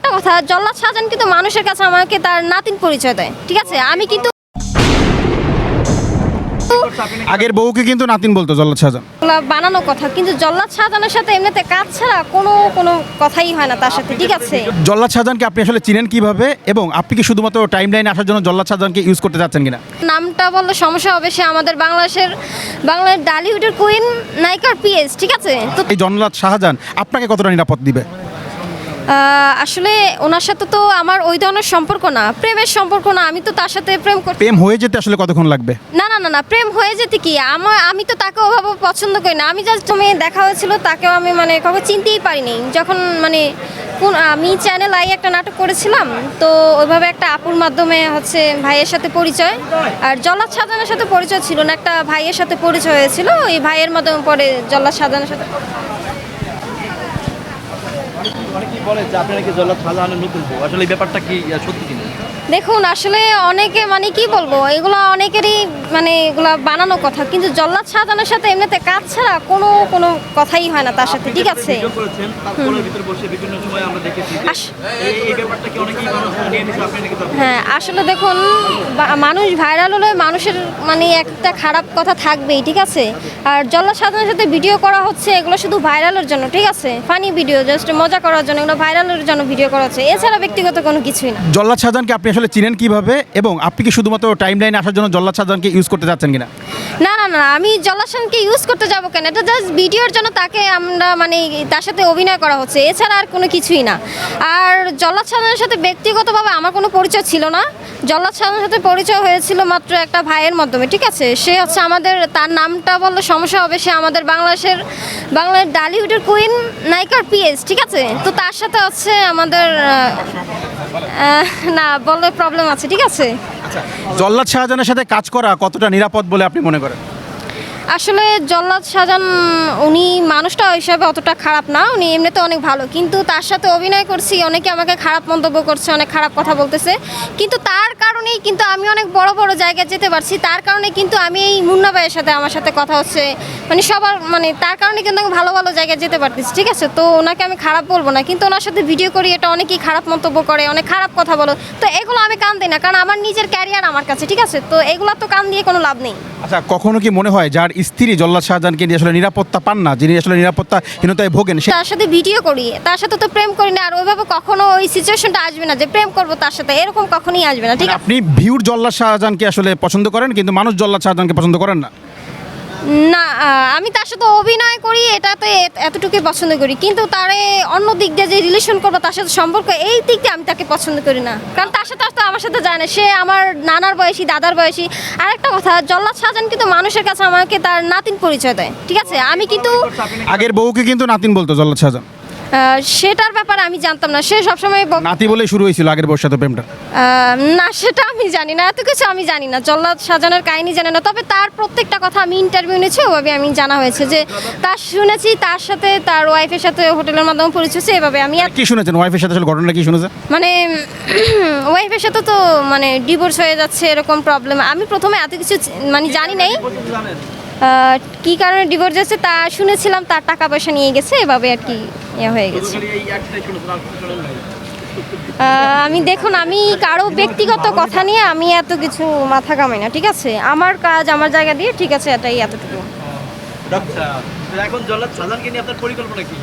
আরেকটা কথা, জল্লাদ শাহজাহান কিন্তু মানুষের কাছে আমাকে তার নাতিন পরিচয় দেয়, ঠিক আছে? আমি কিন্তু আগের বউকে কিন্তু নাতিন বলতো জল্লাদ শাহজাহান। এগুলা বানানো কথা, কিন্তু জল্লাদ শাহজাহানের সাথে এমনিতে কাজ ছাড়া কোনো কথাই হয় না তার সাথে, ঠিক আছে? জল্লাদ শাহজাহানকে আপনি আসলে চিনেন কিভাবে, এবং আপনি কি শুধুমাত্র টাইম লাইনে আসার জন্য জল্লাদ শাহজাহানকে ইউজ করতে যাচ্ছেন কিনা? নামটা বললে সমস্যা হবে, সে আমাদের বাংলার ডালিউডের কুইন নায়িকার পিএস, ঠিক আছে? তো এই জল্লাদ শাহজাহান আপনাকে কতটা নিরাপদ দিবে? আসলে ওনার সাথে তো আমার ওই ধরনের সম্পর্ক না, প্রেমের সম্পর্ক না। আমি তো তার সাথে প্রেম করতে প্রেম হয়ে যেতে আসলে কতক্ষণ লাগবে? না, প্রেম হয়ে যেতে কি, আমি তো তাকে ওভাবে পছন্দ করি না। আমি জাস্ট তুমি দেখা হয়েছিল, তাকেও আমি মানে কখনো চিনতেই পারিনি। যখন মানে আমি চ্যানেল আই একটা নাটক করেছিলাম, তো ওইভাবে একটা আপুর মাধ্যমে হচ্ছে ভাইয়ের সাথে পরিচয়, আর জল্লাদ শাহজাহানের সাথে পরিচয় ছিল না, একটা ভাইয়ের সাথে পরিচয় হয়েছিল। ওই ভাইয়ের মাধ্যমে পরে জল্লাদ শাহজাহানের সাথে। অনেকেই বলে যে আপনি নাকি জল্লাদ শাহজাহানের নতুন বউ, আসলে এই ব্যাপারটা কি সত্যি কিনা? দেখুন, আসলে অনেকে মানে কি বলবো, এগুলো অনেকেরই মানে এগুলো বানানো কথা, কিন্তু জল্লাদ শাহজাহানের সাথে এমনিতে কাজ ছাড়া কোনো কথাই হয় না তার সাথে, ঠিক আছে? ভিডিও করেছেন, তারপরে ভিতরে বসে বিভিন্ন সময় আমরা দেখেছি যে এই ব্যাপারটা কি অনেকেই মানুষ নিয়ে নিছে, আপনি নাকি তার বউ? হ্যাঁ, আসলে দেখুন, মানুষ ভাইরাল হলে মানুষের মানে একটা খারাপ কথা থাকবেই, ঠিক আছে? আর জল্লাদ শাহজাহানের সাথে ভিডিও করা হচ্ছে, এগুলো শুধু ভাইরালের জন্য, ঠিক আছে? ফানি ভিডিও, জাস্ট মজা করার জন্য, এগুলো ভাইরালের জন্য ভিডিও করা হচ্ছে, এছাড়া ব্যক্তিগত কোনো কিছুই না। জল্লাদ শাহজাহানকে আপনি আসলে চিনেন কিভাবে, এবং আপনি কি শুধুমাত্র টাইম লাইনে আসার জন্য জল্লাদ শাহজাহানকে ইউজ করতে যাচ্ছেন কিনা? না, আমি জল্লাদ শাহজাহানকে ইউজ করতে যাবো কেন? এটা জাস্ট ভিডিওর জন্য তাকে আমরা মানে তার সাথে অভিনয় করা হচ্ছে, এছাড়া আর কোনো কিছুই না। আর জল্লাদ শাহজাহানের সাথে ব্যক্তিগতভাবে আমার কোনো পরিচয় ছিল না। জল্লাদ শাহজাহানের সাথে পরিচয় হয়েছিল মাত্র একটা ভাইয়ের মাধ্যমে, ঠিক আছে? সে হচ্ছে আমাদের, তার নামটা বললে সমস্যা হবে, সে আমাদের বাংলার ডালিউডের কুইন নায়িকার পিএস, ঠিক আছে? তো তার সাথে হচ্ছে আমাদের না বললে প্রবলেম আছে, ঠিক আছে? জল্লাদ শাহজাহানের সাথে কাজ করা কতটা নিরাপদ বলে আপনি মনে করেন? আসলে জল্লাদ শাহজাহান উনি মানুষটা হিসাবে অতটা খারাপ না, উনি এমনিতে অনেক ভালো, কিন্তু তার সাথে অভিনয় করছি, অনেকে আমাকে খারাপ মন্তব্য করছে, অনেক খারাপ কথা বলতেছে, কিন্তু তার কারণেই কিন্তু আমি অনেক বড় জায়গায় যেতে পারছি। তার কারণে কিন্তু আমি এই মুন্না ভাইয়ের সাথে আমার সাথে কথা হচ্ছে, মানে সবার মানে তার কারণে কিন্তু আমি ভালো জায়গায় যেতে পারতেছি, ঠিক আছে? তো ওনাকে আমি খারাপ বলবো না, কিন্তু ওনার সাথে ভিডিও করি, এটা অনেকেই খারাপ মন্তব্য করে, অনেক খারাপ কথা বলো, তো এগুলো আমি কান দিই না, কারণ আমার নিজের ক্যারিয়ার আমার কাছে, ঠিক আছে? তো এগুলো তো কান দিয়ে কোনো লাভ নেই। আচ্ছা, কখনো কি মনে হয় যার স্ত্রী জল্লাদ শাহজাহানকে নিয়ে আসলে নিরাপত্তা পান না, যিনি আসলে নিরাপত্তাহীনতায় ভোগেন, তার সাথে ভিডিও করি, তার সাথে তো প্রেম করি না, আর ওইভাবে কখনো ওই সিচুয়েশনটা আসবে না যে প্রেম করবো তার সাথে, এরকম কখনোই আসবে না, ঠিক আছে? আপনি ভিউর জল্লাদ শাহজাহানকে আসলে পছন্দ করেন, কিন্তু মানুষ জল্লাদ শাহজাহানকে পছন্দ করেন না? না, আমি তার সাথে অভিনয় করি, এটাতে এতটুকুই পছন্দ করি, কিন্তু তারে অন্য দিক দিয়ে যে রিলেশন করবো, তার সাথে সম্পর্ক, এই দিক দিয়ে আমি তাকে পছন্দ করি না, কারণ তার সাথে তো আমার সাথে যায় না, সে আমার নানার বয়সী, দাদার বয়সী। আর একটা কথা, জল্লাদ শাহজাহান কিন্তু মানুষের কাছে আমাকে তার নাতিন পরিচয় দেয়, ঠিক আছে? আমি কিন্তু আগের বউকে কিন্তু নাতিন বলতো জল্লাদ শাহজাহান। সেটার ব্যাপারে আমি জানতাম না, সে সবসময় নাতি বলে শুরু হয়েছিল আগের বউর সাথে প্রেমটা। না, সেটা আমি জানি না, এত কিছু আমি জানি না, জল্লাদ শাহজাহানের কাহিনী জানি না, তবে তার প্রত্যেকটা কথা আমি ইন্টারভিউ নিয়েছি, ওভাবে আমি জানা হয়েছে যে তার শুনেছি তার সাথে তার ওয়াইফের সাথে হোটেলের মাধ্যমে পরিচয় হচ্ছে, এভাবে আমি কি শুনেছেন ওয়াইফের সাথে আসলে ঘটনা কি শুনেছেন? মানে ওয়াইফের সাথে তো মানে ডিভোর্স হয়ে যাচ্ছে, এরকম প্রবলেম। আমি প্রথমে এত কিছু মানে জানি নাই, কি কারণে ডিভোর্স যাচ্ছে তা শুনেছিলাম, তার টাকা পয়সা নিয়ে গেছে, এভাবে আর কি হয়ে গেছে। আমি দেখুন, আমি কারো ব্যক্তিগত কথা নিয়ে আমি এত কিছু মাথা কামাই না, ঠিক আছে? আমার কাজ আমার জায়গা দিয়ে, ঠিক আছে? এটাই এতটুকু। আচ্ছা, এখন জল্লাদ শাহজাহানকে নিয়ে আপনার পরিকল্পনা কি?